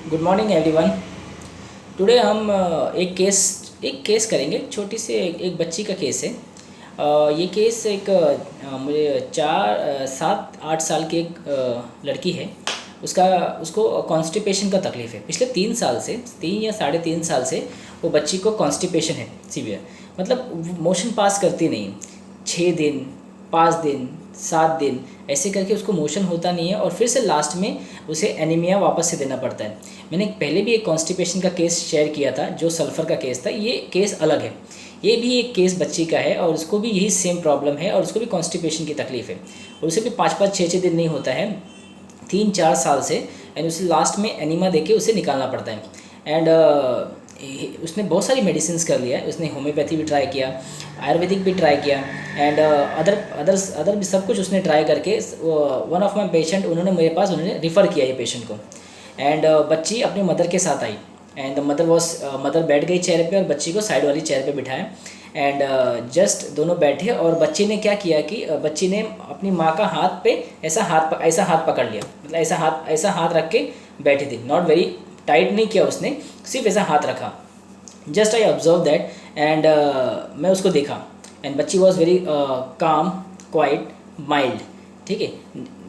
Good morning everyone. Today हम एक case करेंगे। छोटी सी एक बच्ची का केस है। ये केस एक मुझे 7-8 साल की एक लड़की है। उसको कॉन्स्टिपेशन का तकलीफ़ है। पिछले 3 साल से 3 या 3.5 साल से वो बच्ची को कॉन्स्टिपेशन है सीवियर। मतलब मोशन पास करती नहीं। 6 दिन, 5 दिन, 7 दिन ऐसे करके उसको मोशन होता नहीं है, और फिर से लास्ट में उसे एनीमिया वापस से देना पड़ता है। मैंने पहले भी एक कॉन्स्टिपेशन का केस शेयर किया था, जो सल्फ़र का केस था। ये केस अलग है। ये भी एक केस बच्ची का है, और उसको भी यही सेम प्रॉब्लम है, और उसको भी कॉन्स्टिपेशन की तकलीफ़ है, और उसे भी 5-5, 6-6 दिन नहीं होता है 3-4 साल से। एंड उसे लास्ट में एनीमा देके उसे निकालना पड़ता है। एंड उसने बहुत सारी मेडिसिन कर लिया है। उसने होम्योपैथी भी ट्राई किया, आयुर्वेदिक भी ट्राई किया, एंड अदर भी सब कुछ उसने ट्राई करके वन ऑफ माई पेशेंट उन्होंने रिफ़र किया ये पेशेंट को। एंड बच्ची अपनी मदर के साथ आई। एंड मदर बैठ गई चेयर पे, और बच्ची को साइड वाली चेयर पे बिठाया। एंड जस्ट दोनों बैठे, और बच्ची ने क्या किया कि बच्ची ने अपनी माँ का हाथ पे ऐसा हाथ पकड़ लिया। मतलब ऐसा हाथ रख के बैठी थी। नॉट वेरी टाइट नहीं किया उसने, सिर्फ ऐसा हाथ रखा। Just I observe that. And मैं उसको देखा। एंड बच्ची was very calm, quite, mild. ठीक है।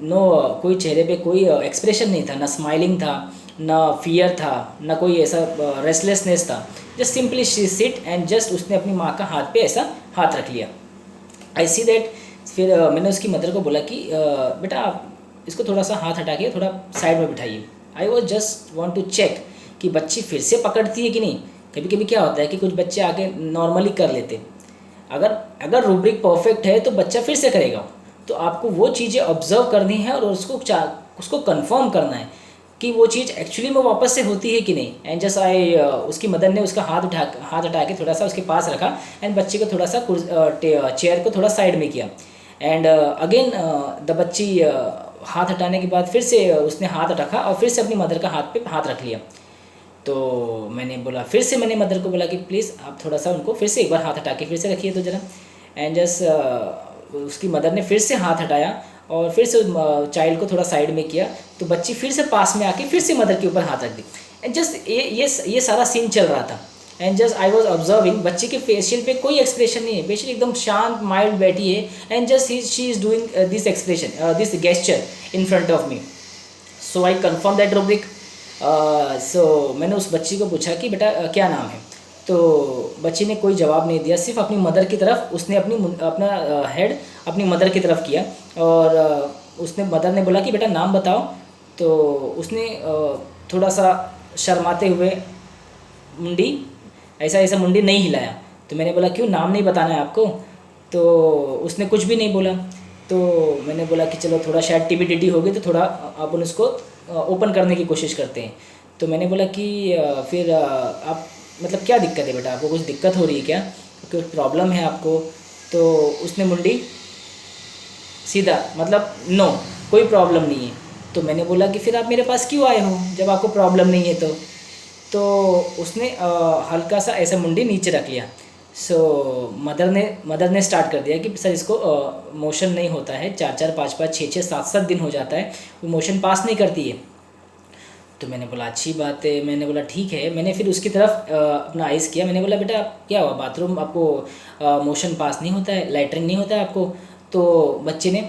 नो, कोई चेहरे पे कोई एक्सप्रेशन नहीं था, ना स्माइलिंग था, ना फियर था, ना कोई ऐसा रेस्टलेसनेस था। Just simply she sit, and just उसने अपनी माँ का हाथ पे ऐसा हाथ रख लिया। आई सी दैट। फिर मैंने उसकी मदर को बोला कि बेटा आप इसको थोड़ा सा हाथ हटा के थोड़ा साइड में बिठाइए। I was just want to check कि बच्ची फिर से पकड़ती है कि नहीं। कभी कभी क्या होता है कि कुछ बच्चे आके नॉर्मली कर लेते। अगर अगर रूब्रिक परफेक्ट है तो बच्चा फिर से करेगा। तो आपको वो चीज़ें ऑब्जर्व करनी है, और उसको कंफर्म करना है कि वो चीज़ एक्चुअली में वापस से होती है कि नहीं। एंड जस्ट उसकी मदर ने उसका हाथ हटा के थोड़ा सा उसके पास रखा, एंड बच्चे को थोड़ा सा चेयर को थोड़ा साइड में किया। एंड अगेन द बच्ची हाथ हटाने के बाद फिर से उसने हाथ रखा, और फिर से अपनी मदर का हाथ पे हाथ रख लिया। तो मैंने मदर को बोला कि प्लीज़ आप थोड़ा सा उनको फिर से एक बार हाथ हटा के फिर से रखिए तो ज़रा। एंड जस्ट उसकी मदर ने फिर से हाथ हटाया, और फिर से चाइल्ड को थोड़ा साइड में किया। तो बच्ची फिर से पास में आके फिर से मदर के ऊपर हाथ रख दी। एंड जस्ट ये सारा सीन चल रहा था। And just I was observing. बच्ची के फेशियल पे कोई एक्सप्रेशन नहीं है। पेशेंट एकदम शांत माइल्ड बैठी है, and just she is doing this gesture in front of me. So I confirm that rubric. मैंने उस बच्ची को पूछा कि बेटा क्या नाम है। तो बच्ची ने कोई जवाब नहीं दिया, सिर्फ अपनी मदर की तरफ उसने अपना हेड अपनी मदर की तरफ किया। और उसने मदर ने बोला कि बेटा नाम बताओ। तो उसने थोड़ा सा शर्माते हुए मुंडी ऐसा ऐसा मुंडी नहीं हिलाया। तो मैंने बोला क्यों, नाम नहीं बताना है आपको? तो उसने कुछ भी नहीं बोला। तो मैंने बोला कि चलो थोड़ा शायद टीबीटीटी होगी, तो थोड़ा अपन उसको ओपन करने की कोशिश करते हैं। तो मैंने बोला कि फिर आप मतलब क्या दिक्कत है बेटा, आपको कुछ दिक्कत हो रही है क्या, कुछ प्रॉब्लम है आपको? तो उसने मुंडी सीधा मतलब नो, कोई प्रॉब्लम नहीं है। तो मैंने बोला कि फिर आप मेरे पास क्यों आए हो जब आपको प्रॉब्लम नहीं है? तो उसने हल्का सा ऐसा मुंडी नीचे रख लिया। सो मदर ने स्टार्ट कर दिया कि सर इसको मोशन नहीं होता है, 4-4, 5-5, 6-6, 7-7 दिन हो जाता है, वो मोशन पास नहीं करती है। तो मैंने बोला अच्छी बात है। मैंने बोला ठीक है। मैंने फिर उसकी तरफ अपना आइज़ किया। मैंने बोला बेटा क्या हुआ, बाथरूम आपको मोशन पास नहीं होता है, लैट्रिन नहीं होता है आपको? तो बच्चे ने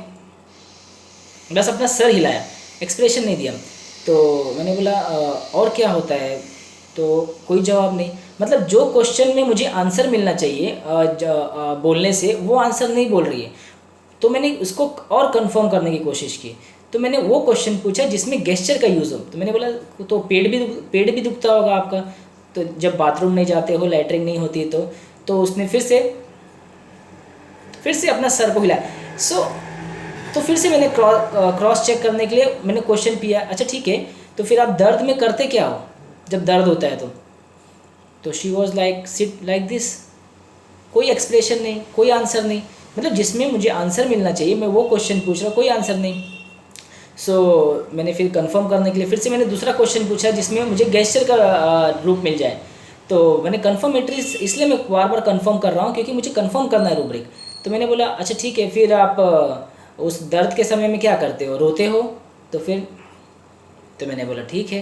बस अपना सर हिलाया, एक्सप्रेशन नहीं दिया। तो मैंने बोला और क्या होता है? तो कोई जवाब नहीं। मतलब जो क्वेश्चन में मुझे आंसर मिलना चाहिए बोलने से, वो आंसर नहीं बोल रही है। तो मैंने उसको और कंफर्म करने की कोशिश की। तो मैंने वो क्वेश्चन पूछा जिसमें गेस्चर का यूज़ हो। तो मैंने बोला तो पेट भी दुखता होगा आपका, तो जब बाथरूम नहीं जाते हो, लैट्रिन नहीं होती है तो उसने फिर से अपना सर को हिलाया। तो फिर से मैंने क्रॉस चेक करने के लिए मैंने क्वेश्चन किया, अच्छा ठीक है, तो फिर आप दर्द में करते क्या हो जब दर्द होता है? तो she was like sit like this. कोई एक्सप्रेशन नहीं, कोई आंसर नहीं। मतलब जिसमें मुझे आंसर मिलना चाहिए मैं वो क्वेश्चन पूछ रहा हूँ, कोई आंसर नहीं। मैंने फिर कंफर्म करने के लिए फिर से मैंने दूसरा क्वेश्चन पूछा जिसमें मुझे गेस्चर का रूप मिल जाए। तो मैंने कन्फर्मेटरी इसलिए मैं बार बार कंफर्म कर रहा हूँ क्योंकि मुझे कंफर्म करना है रूब्रिक। तो मैंने बोला अच्छा ठीक है, फिर आप उस दर्द के समय में क्या करते हो, रोते हो? तो मैंने बोला ठीक है।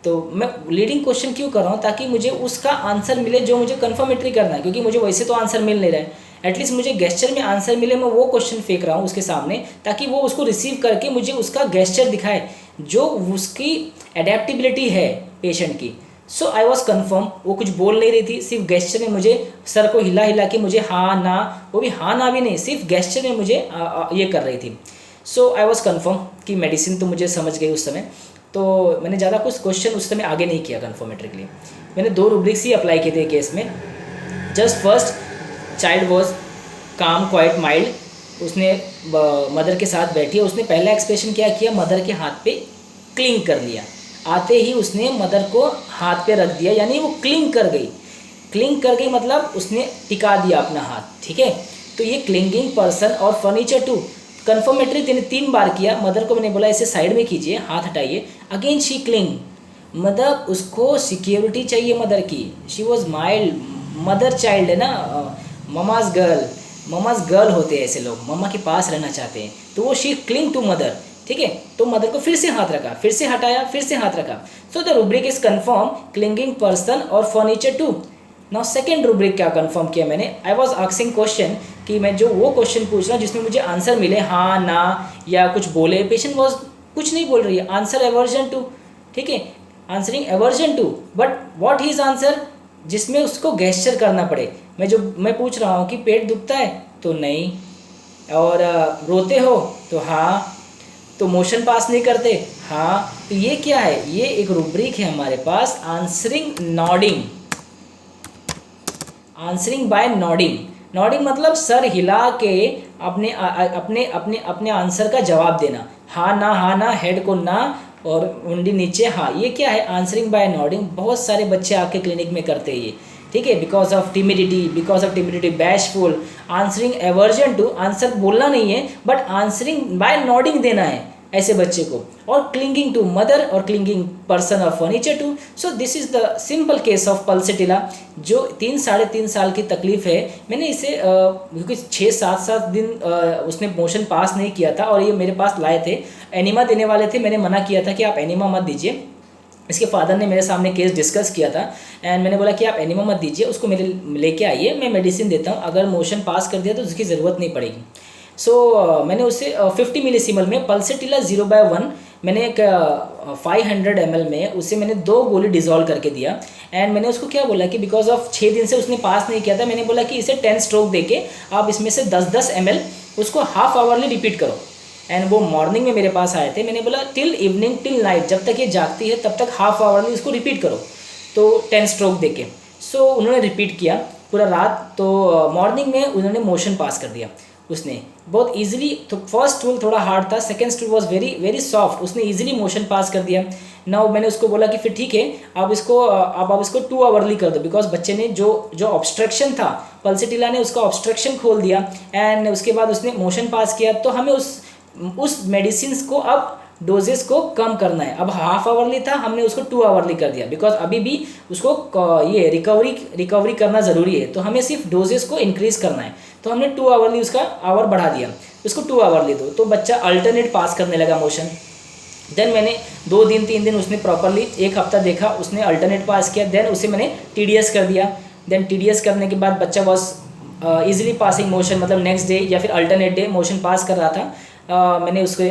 तो मैं लीडिंग क्वेश्चन क्यों कर रहा हूँ, ताकि मुझे उसका आंसर मिले जो मुझे कन्फर्मेटरी करना है, क्योंकि मुझे वैसे तो आंसर मिल नहीं रहा है। एटलीस्ट मुझे गेस्चर में आंसर मिले, मैं वो क्वेश्चन फेंक रहा हूँ उसके सामने, ताकि वो उसको रिसीव करके मुझे उसका गेस्चर दिखाए जो उसकी एडेप्टिबिलिटी है पेशेंट की। सो आई वॉज कन्फर्म, वो कुछ बोल नहीं रही थी, सिर्फ गेस्चर में मुझे सर को हिला हिला के मुझे हाँ ना, वो भी हाँ ना भी नहीं, सिर्फ गेस्चर में मुझे ये कर रही थी। सो आई वॉज कन्फर्म कि मेडिसिन तो मुझे समझ गई उस समय। तो मैंने ज़्यादा कुछ क्वेश्चन उस समय आगे नहीं किया कन्फर्मेटरी के लिए। मैंने 2 रूब्रिक्स ही अप्लाई किए थे केस में। जस्ट फर्स्ट, चाइल्ड वॉज काम क्वाइट माइल्ड, उसने मदर के साथ बैठी है, उसने पहला एक्सप्रेशन क्या किया, मदर के हाथ पे क्लिंग कर लिया। आते ही उसने मदर को हाथ पे रख दिया, यानी वो क्लिंग कर गई। क्लिंग कर गई मतलब उसने टिका दिया अपना हाथ, ठीक है। तो ये क्लिंगिंग पर्सन और फर्नीचर टू, कन्फर्मेटरी 3 बार किया। मदर को मैंने बोला इसे साइड में कीजिए, हाथ हटाइए, अगेन शी क्लिंग, मतलब उसको सिक्योरिटी चाहिए मदर की। She was mild, mother child है ना, ममाज गर्ल होते हैं ऐसे लोग, मम्मा के पास रहना चाहते हैं, तो वो शी क्लिंग टू मदर, ठीक है। तो मदर को फिर से हाथ रखा, फिर से हटाया, फिर से हाथ रखा। So the rubric is confirm, clinging person और furniture too. Now second rubric क्या कन्फर्म किया मैंने, आई वॉज आस्किंग क्वेश्चन, कि मैं जो वो क्वेश्चन पूछ रहा हूँ जिसमें मुझे आंसर मिले हाँ ना या कुछ बोले, पेशेंट वॉज कुछ नहीं बोल रही है, आंसर एवर्जन टू, ठीक है, answering aversion to, but what he is answer, जिसमें उसको गेस्चर करना पड़े। मैं पूछ रहा हूँ कि पेट दुखता है तो नहीं, और रोते हो तो हाँ, तो मोशन पास नहीं करते हाँ, तो ये क्या है, ये एक रूब्रिक है हमारे पास, answering nodding, answering by nodding. Nodding मतलब सर हिला के अपने अपने अपने अपने आंसर का जवाब देना, हाँ ना, हेड को ना और मुंडी नीचे हाँ। ये क्या है, आंसरिंग बाय नॉडिंग। बहुत सारे बच्चे आपके क्लिनिक में करते हैं ये, ठीक है, because of timidity, bashful, answering aversion to, answer बोलना नहीं है बट आंसरिंग बाय नॉडिंग देना है ऐसे बच्चे को, और क्लिंगिंग टू मदर और क्लिंगिंग पर्सन और furniture too. So this is the simple case of pulsatilla, जो 3-3.5 साल की तकलीफ है। मैंने इसे क्योंकि 6-7 दिन उसने मोशन पास नहीं किया था और ये मेरे पास लाए थे, एनिमा देने वाले थे, मैंने मना किया था कि आप एनिमा मत दीजिए। इसके फादर ने मेरे सामने केस डिस्कस किया था एंड मैंने बोला कि आप एनिमा मत दीजिए, उसको मेरे लेके आइए, मैं मेडिसिन देता हूँ, अगर मोशन पास कर दिया तो उसकी ज़रूरत नहीं पड़ेगी। सो मैंने उसे 50 मिलीसीमल में पल्सेटिला 0/1 मैंने एक 500 ml में उसे मैंने 2 गोली डिजोल्व करके दिया। एंड मैंने उसको क्या बोला कि बिकॉज ऑफ 6 दिन से उसने पास नहीं किया था, मैंने बोला कि इसे 10 स्ट्रोक देके आप इसमें से 10-10 ml उसको हाफ आवरली रिपीट करो। एंड वो मॉर्निंग में मेरे पास आए थे, मैंने बोला टिल इवनिंग टिल नाइट, जब तक ये जागती है तब तक हाफ आवरली उसको रिपीट करो, तो 10 स्ट्रोक देके। सो उन्होंने रिपीट किया पूरा रात, तो मॉर्निंग में उन्होंने मोशन पास कर दिया उसने बहुत इजीली। तो फर्स्ट स्टूल थोड़ा हार्ड था, second stool was very soft, उसने इजीली मोशन पास कर दिया। नाउ मैंने उसको बोला कि फिर ठीक है, आप इसको 2 आवरली कर दो, बिकॉज बच्चे ने जो ऑब्स्ट्रक्शन था, पल्सेटिला ने उसका ऑब्स्ट्रक्शन खोल दिया एंड उसके बाद उसने मोशन पास किया। तो हमें उस मेडिसिन को अब डोजेस को कम करना है। अब हाफ आवरली था, हमने उसको 2 आवरली कर दिया, बिकॉज अभी भी उसको ये रिकवरी करना ज़रूरी है, तो हमें सिर्फ डोजेस को इंक्रीज़ करना है। तो हमने 2 आवरली उसका आवर बढ़ा दिया, उसको 2 आवरली दो, तो बच्चा अल्टरनेट पास करने लगा मोशन। देन मैंने 2 दिन 3 दिन उसने प्रॉपरली 1 हफ्ता देखा, उसने अल्टरनेट पास किया, देन उसे मैंने TDS कर दिया। देन TDS करने के बाद बच्चा बस ईजिली पासिंग मोशन, मतलब नेक्स्ट डे या फिर अल्टरनेट डे मोशन पास कर रहा था। मैंने उसके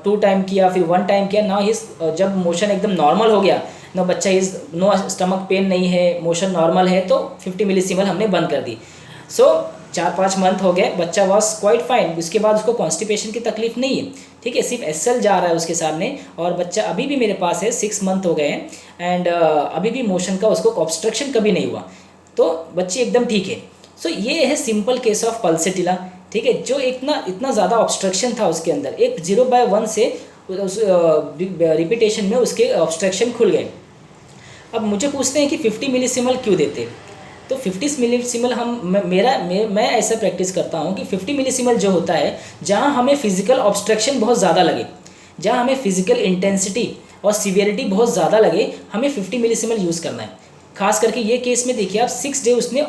2 टाइम किया, फिर 1 टाइम किया। नाउ हिज जब मोशन एकदम नॉर्मल हो गया, नो बच्चा इज नो स्टमक पेन नहीं है, मोशन नॉर्मल है, तो 50 मिलीसीमल हमने बंद कर दी। सो 4-5 मंथ हो गए, बच्चा वॉज क्वाइट फाइन। उसके बाद उसको कॉन्स्टिपेशन की तकलीफ नहीं है, ठीक है, सिर्फ SL जा रहा है उसके सामने, और बच्चा अभी भी मेरे पास है, 6 मंथ हो गए हैं एंड अभी भी मोशन का उसको ऑब्स्ट्रक्शन कभी नहीं हुआ, तो बच्ची एकदम ठीक है। सो ये है सिंपल केस ऑफ पल्सेटिला, ठीक है, जो इतना ज़्यादा ऑब्स्ट्रक्शन था उसके अंदर, एक 0/1 से रिपीटेशन में उसके ऑब्स्ट्रक्शन खुल गए। अब मुझे पूछते हैं कि 50 मिलीसीमल क्यों देते, तो 50 मिलीसीमल मैं ऐसा प्रैक्टिस करता हूँ कि 50 मिलीसीमल जो होता है, जहाँ हमें फिजिकल ऑब्स्ट्रक्शन बहुत ज़्यादा लगे, जहाँ हमें फिजिकल इंटेंसिटी और सीवियरिटी बहुत ज़्यादा लगे, हमें 50 मिलीसीमल यूज़ करना है। खास करके ये केस में देखिए आप, 6 डे उसने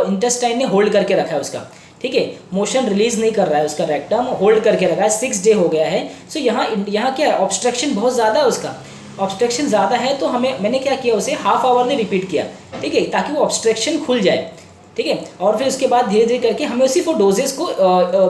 इंटेस्टाइन ने होल्ड करके रखा है उसका, ठीक है, मोशन रिलीज नहीं कर रहा है, उसका रेक्टम होल्ड करके रखा है, 6 डे हो गया है। सो यहाँ क्या है, ऑब्स्ट्रक्शन बहुत ज़्यादा है उसका, ऑब्स्ट्रक्शन ज़्यादा है तो मैंने क्या किया, उसे हाफ आवरली रिपीट किया, ठीक है, ताकि वो ऑब्स्ट्रक्शन खुल जाए, ठीक है। और फिर उसके बाद धीरे धीरे करके हमें सिर्फ वो डोजेस को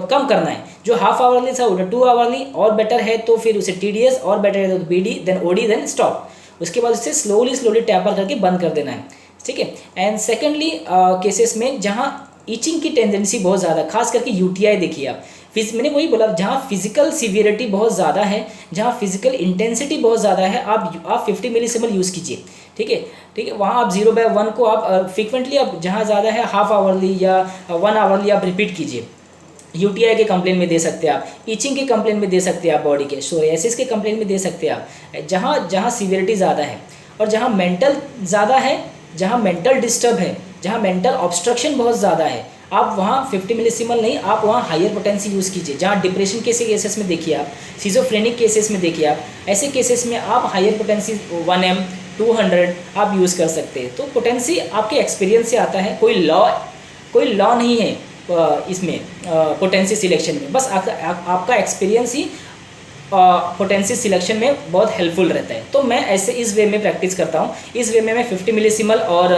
कम करना है। जो हाफ आवरली था वो 2 आवरली, और बेटर है तो फिर उसे TDS, और बेटर है तो BD, then OD, then stop. उसके बाद उसे स्लोली टैपर करके बंद कर देना है, ठीक है। एंड सेकेंडली केसेस में जहाँ ईचिंग की टेंडेंसी बहुत ज़्यादा, खास करके UTI देखिए आप, मैंने वही बोला, जहाँ फिजिकल सीवियरिटी बहुत ज़्यादा है, जहाँ फिजिकल इंटेंसिटी बहुत ज़्यादा है, आप 50 मिलीसिमल यूज़ कीजिए, ठीक है, ठीक है। वहाँ आप 0/1 को आप फ्रिक्वेंटली, आप जहाँ ज़्यादा है हाफ आवरली या 1 आवरली आप रिपीट कीजिए। UTI के कंप्लेन में दे सकते हैं आप, ईचिंग के कंप्लेन में दे सकते हैं आप, बॉडी के सोरियासिस के कंप्लेन में दे सकते हैं आप, जहाँ सीवियरिटी ज़्यादा है, और जहाँ मेंटल ज़्यादा है, जहाँ मेंटल डिस्टर्ब है, जहाँ मेंटल ऑब्स्ट्रक्शन बहुत ज़्यादा है, आप वहाँ 50 मिलीसिमल नहीं, आप वहाँ हायर पोटेंसी यूज़ कीजिए। जहाँ डिप्रेशन के केसेस में देखिए आप, सिजोफ्रेनिक केसेस में देखिए आप, ऐसे केसेस में आप हायर पोटेंसी 1M 200 आप यूज़ कर सकते हैं। तो पोटेंसी आपके एक्सपीरियंस से आता है, कोई लॉ नहीं है इसमें पोटेंसी सिलेक्शन में, बस आपका एक्सपीरियंस ही पोटेंसी सिलेक्शन में बहुत हेल्पफुल रहता है। तो मैं ऐसे इस वे में प्रैक्टिस करता हूँ, इस वे में मैं 50 मिलीसिमल और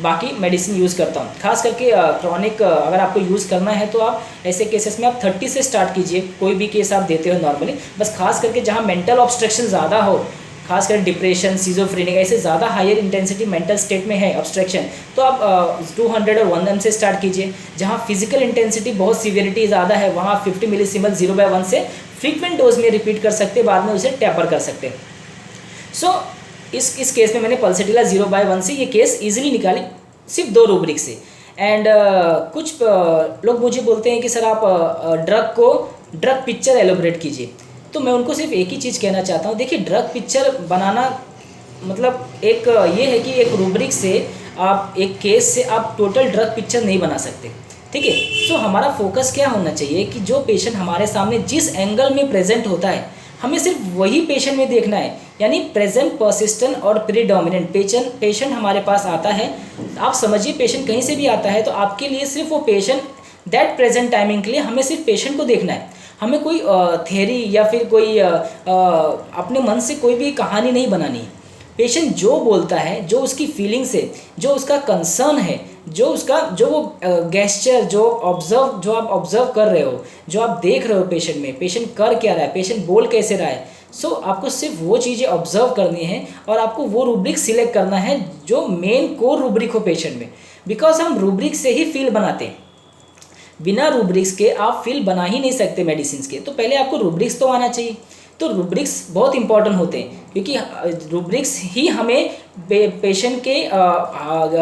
बाकी मेडिसिन यूज़ करता हूँ। खास करके क्रॉनिक अगर आपको यूज़ करना है तो आप ऐसे केसेस में आप 30 से स्टार्ट कीजिए, कोई भी केस आप देते हो नॉर्मली, बस खास करके जहाँ मेंटल ऑब्स्ट्रक्शन ज़्यादा हो, खासकर डिप्रेशन, सिजोफ्रेनिक, ऐसे ज़्यादा हायर इंटेंसिटी मेंटल स्टेट में है ऑब्स्ट्रक्शन, तो आप 200 और 1M से स्टार्ट कीजिए। जहाँ फिजिकल इंटेंसिटी बहुत सीवियरिटी ज़्यादा है, वहाँ 50 मिलीसिमल 0/1 से फ्रीक्वेंट डोज में रिपीट कर सकते, बाद में उसे टैपर कर सकते। सो इस केस में मैंने पल्सेटिला 0/1 से ये केस ईजिली निकाली, सिर्फ 2 रूब्रिक से। एंड कुछ लोग मुझे बोलते हैं कि सर आप ड्रग पिक्चर एलोबरेट कीजिए, तो मैं उनको सिर्फ एक ही चीज़ कहना चाहता हूँ, देखिए ड्रग पिक्चर बनाना मतलब एक ये है कि एक रूब्रिक से आप, एक केस से आप टोटल ड्रग पिक्चर नहीं बना सकते, ठीक है। सो हमारा फोकस क्या होना चाहिए कि जो पेशेंट हमारे सामने जिस एंगल में प्रेजेंट होता है, हमें सिर्फ वही पेशेंट में देखना है, यानी प्रेजेंट, परसिस्टेंट और प्रीडोमिनेंट पेशेंट हमारे पास आता है। आप समझिए पेशेंट कहीं से भी आता है तो आपके लिए सिर्फ वो पेशेंट दैट प्रेजेंट टाइमिंग के लिए हमें सिर्फ पेशेंट को देखना है। हमें कोई थ्योरी या फिर कोई अपने मन से कोई भी कहानी नहीं बनानी है। पेशेंट जो बोलता है, जो उसकी फीलिंग्स है, जो उसका कंसर्न है, जो वो गेस्चर, जो आप ऑब्जर्व कर रहे हो, जो आप देख रहे हो पेशेंट में, पेशेंट कर क्या रहा है, पेशेंट बोल कैसे रहा है, सो आपको सिर्फ वो चीज़ें ऑब्जर्व करनी है और आपको वो रूब्रिक सिलेक्ट करना है जो मेन कोर रूब्रिक हो पेशेंट में। बिकॉज हम रूब्रिक से ही फील बनाते हैं, बिना रूब्रिक्स के आप फील बना ही नहीं सकते मेडिसिन के। तो पहले आपको रूब्रिक्स तो आना चाहिए। तो रूब्रिक्स बहुत इंपॉर्टेंट होते हैं, क्योंकि रूब्रिक्स ही हमें पेशेंट के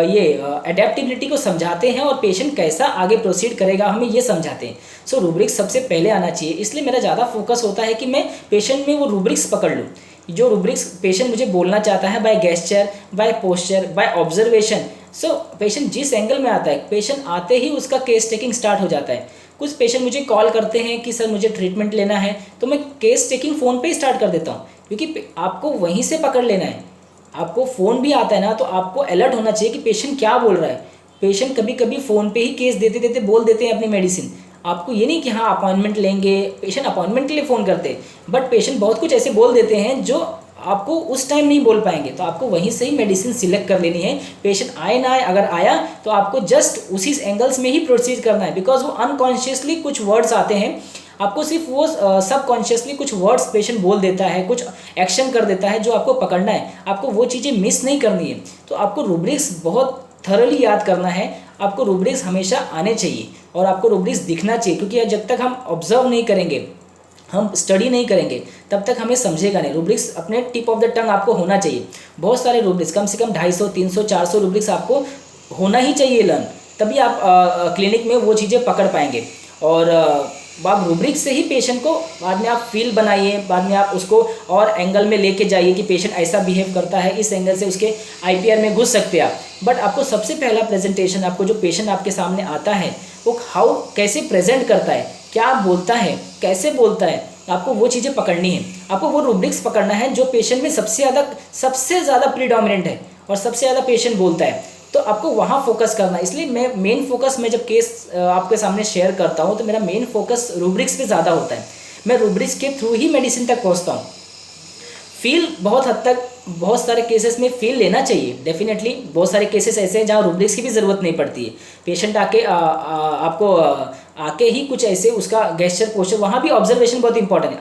ये एडेप्टिबिलिटी को समझाते हैं और पेशेंट कैसा आगे प्रोसीड करेगा हमें ये समझाते हैं। सो रूब्रिक्स सबसे पहले आना चाहिए। इसलिए मेरा ज़्यादा फोकस होता है कि मैं पेशेंट में वो रूब्रिक्स पकड़ लूँ, जो रूब्रिक्स पेशेंट मुझे बोलना चाहता है, by gesture, by posture, by observation. So patient जिस एंगल में आता है, पेशेंट आते ही उसका केस टेकिंग स्टार्ट हो जाता है। कुछ पेशेंट मुझे कॉल करते हैं कि सर मुझे ट्रीटमेंट लेना है, तो मैं केस टेकिंग फ़ोन पे ही स्टार्ट कर देता हूँ, क्योंकि आपको वहीं से पकड़ लेना है। आपको फ़ोन भी आता है ना, तो आपको अलर्ट होना चाहिए कि पेशेंट क्या बोल रहा है। पेशेंट कभी कभी फ़ोन पे ही केस देते देते बोल देते हैं अपनी मेडिसिन। आपको ये नहीं कि हाँ अपॉइंटमेंट लेंगे, पेशेंट अपॉइंटमेंट के लिए फ़ोन करते हैं, बट पेशेंट बहुत कुछ ऐसे बोल देते हैं जो आपको उस टाइम नहीं बोल पाएंगे। तो आपको वहीं से ही मेडिसिन सिलेक्ट कर लेनी है। पेशेंट आए ना आए, अगर आया तो आपको जस्ट उसी एंगल्स में ही प्रोसीड करना है, बिकॉज वो अनकॉन्शियसली कुछ वर्ड्स आते हैं, आपको सिर्फ वो सबकॉन्शियसली कुछ वर्ड्स पेशेंट बोल देता है, कुछ एक्शन कर देता है जो आपको पकड़ना है। आपको वो चीज़ें मिस नहीं करनी है। तो आपको रूब्रिक्स बहुत थरली याद करना है। आपको रूब्रिक्स हमेशा आने चाहिए और आपको रूब्रिक्स दिखना चाहिए, क्योंकि जब तक हम ऑब्जर्व नहीं करेंगे, हम स्टडी नहीं करेंगे, तब तक हमें समझेगा नहीं। रूब्रिक्स अपने टिप ऑफ द टंग आपको होना चाहिए। बहुत सारे रूब्रिक्स, कम से कम 250, 300, 400 रूब्रिक्स आपको होना ही चाहिए लर्न, तभी आप क्लिनिक में वो चीज़ें पकड़ पाएंगे। और आप रूब्रिक्स से ही पेशेंट को बाद में आप फील बनाइए, बाद में आप उसको और एंगल में लेके जाइए कि पेशेंट ऐसा बिहेव करता है, इस एंगल से उसके IPR में घुस सकते हैं आप। बट आपको सबसे पहला प्रेजेंटेशन, आपको जो पेशेंट आपके सामने आता है वो कैसे प्रेजेंट करता है, क्या बोलता है, कैसे बोलता है, आपको वो चीज़ें पकड़नी है। आपको वो रूब्रिक्स पकड़ना है जो पेशेंट में सबसे ज़्यादा प्रीडोमिनेंट है और सबसे ज़्यादा पेशेंट बोलता है, तो आपको वहाँ फोकस करना है। इसलिए मैं जब केस आपके सामने शेयर करता हूँ तो मेरा मेन फोकस रूब्रिक्स पे ज़्यादा होता है। मैं रूब्रिक्स के थ्रू ही मेडिसिन तक पहुँचता हूँ। फील बहुत हद तक बहुत सारे केसेस में फील लेना चाहिए डेफिनेटली। बहुत सारे केसेस ऐसे हैं जहाँ रुब्रिक्स की भी ज़रूरत नहीं पड़ती है। पेशेंट आके आपको आके ही कुछ ऐसे उसका गेस्चर पोस्चर, वहाँ भी ऑब्जर्वेशन बहुत इंपॉर्टेंट है।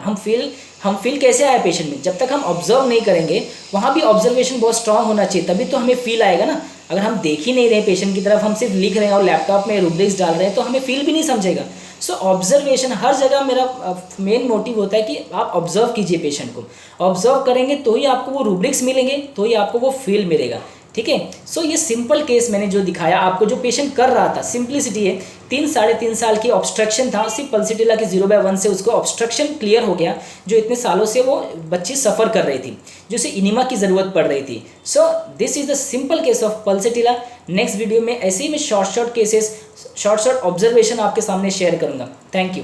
हम फील कैसे आए पेशेंट में, जब तक हम ऑब्जर्व नहीं करेंगे वहाँ भी ऑब्जर्वेशन बहुत स्ट्रांग होना चाहिए, तभी तो हमें फील आएगा ना। अगर हम देख ही नहीं रहे पेशेंट की तरफ, हम सिर्फ लिख रहे हैं और लैपटॉप में रुब्रिक्स डाल रहे हैं, तो हमें फील भी नहीं समझेगा। सो ऑब्जर्वेशन हर जगह मेरा मेन मोटिव होता है कि आप ऑब्जर्व कीजिए पेशेंट को। ऑब्जर्व करेंगे तो ही आपको वो रूब्रिक्स मिलेंगे, तो ही आपको वो फील मिलेगा। ठीक है। सो ये सिंपल केस मैंने जो दिखाया आपको, जो पेशेंट कर रहा था, सिंपलिसिटी है। 3-3.5 साल की ऑब्स्ट्रक्शन था, सिर्फ पल्सिटिला की 0/1 से उसको ऑब्स्ट्रक्शन क्लियर हो गया, जो इतने सालों से वो बच्ची सफ़र कर रही थी, जो उसे इनिमा की ज़रूरत पड़ रही थी। So this is the simple case of pulsatilla. Next video में ऐसे ही मैं शॉर्ट केसेस, शॉर्ट ऑब्जर्वेशन आपके सामने शेयर करूँगा। Thank you.